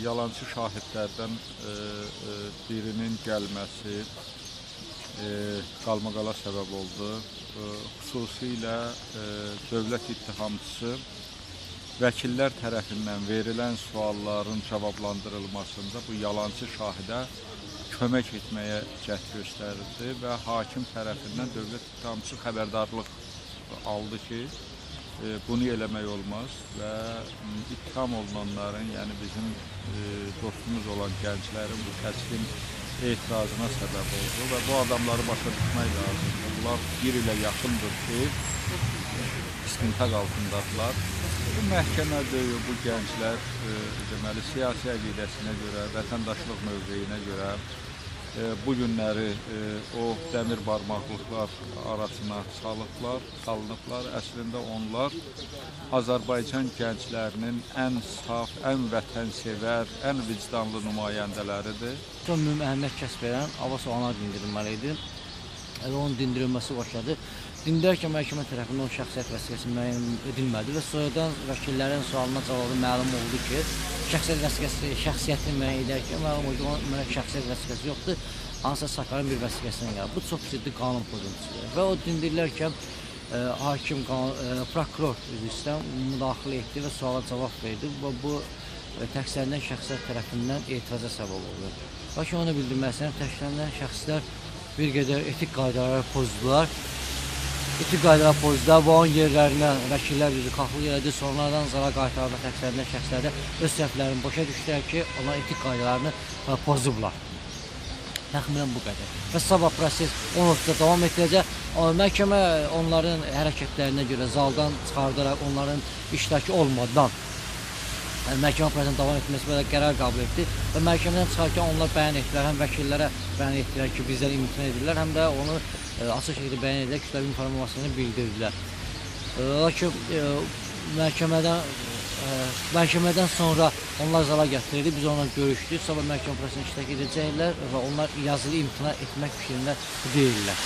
yalancı şahidlərdən birinin gəlməsi qalmaqala səbəb oldu. Xüsusilə dövlət ittihamçısı vəkillər tərəfindən verilən sualların cavablandırılmasında bu yalancı şahidə kömək etməyə cəhd göstərildi və hakim tərəfindən dövlət ittihamçısı xəbərdarlıq aldı ki, bunu eləmək olmaz və ittiham olunanların, yəni bizim dostumuz olan gənclərin bu kəskin etirazına səbəb oldu və bu adamları başa düşmək lazımdır. Bunlar bir ilə yaxındır ki, istintaq altındadırlar. Bu məhkəmə deyil, bu gənclər deməli, siyasi əqidəsinə görə, vətəndaşlıq mövqeyinə görə bu günləri o dəmir barmaqlıqlar arasına salınıblar. Əslində onlar Azərbaycan gənclərinin ən saf, ən vətənsevər, ən vicdanlı nümayəndələridir. Çox mühüm əhəmiyyət kəsb edən Abbas Oğanlar dindirilməli idi. Onun dindirilməsi başladı. Dindirərkən məhkəmə tərəfindən o şəxsiyyət vəsiqəsi müəyyən edilmədi və sonradan vəkillərin sualına cavabı məlum oldu ki, şəxsiyyətini müəyyən edərkən məlum oldu ki, onun şəxsiyyət vəsiqəsi yoxdur, hansısa Sakarın bir vəsiqəsindən gəlib. Bu çox ciddi qanun pozuntusudur və o dindirilərkən hakim, prokuror üzrə müdaxilə etdi və suala cavab verdi və bu təqsirlənən şəxslər tərəfindən etiraza səbəb oldu. Lakin onu bildirməsindən təqsirlənən şəxslər bir qədər etik qaydaları pozdular. Etik qaydalar pozdular və onun yerlərinə vəkillər üzrə qalxılıq elədi. Sonradan zara qaytarda təqsirlənən şəxslər də öz səhvlərini başa düşdülər ki, onlar etik qaydalarını pozublar. Təxminən bu qədər. Və sabah proses 10-da davam etdirəcək. Məhkəmə onların hərəkətlərinə görə zaldan çıxardaraq onların iştirakı olmadan məhkəmə prosesinin davam etməsi belə qərar qəbul etdi və məhkəmədən çıxarkən onlar bəyan etdilər, həm vəkillərə bəyan etdilər ki, bizdən imtina edirlər, həm də onu açıq şəkildə bəyan edilər, kütləvi informasyonu bildirdilər. Lakin məhkəmədən sonra onlar zala gətirildi, biz onunla görüşdük, sabah məhkəmə prosesində iştirak edəcəklər və onlar yazılı imtina etmək fikrində deyirlər.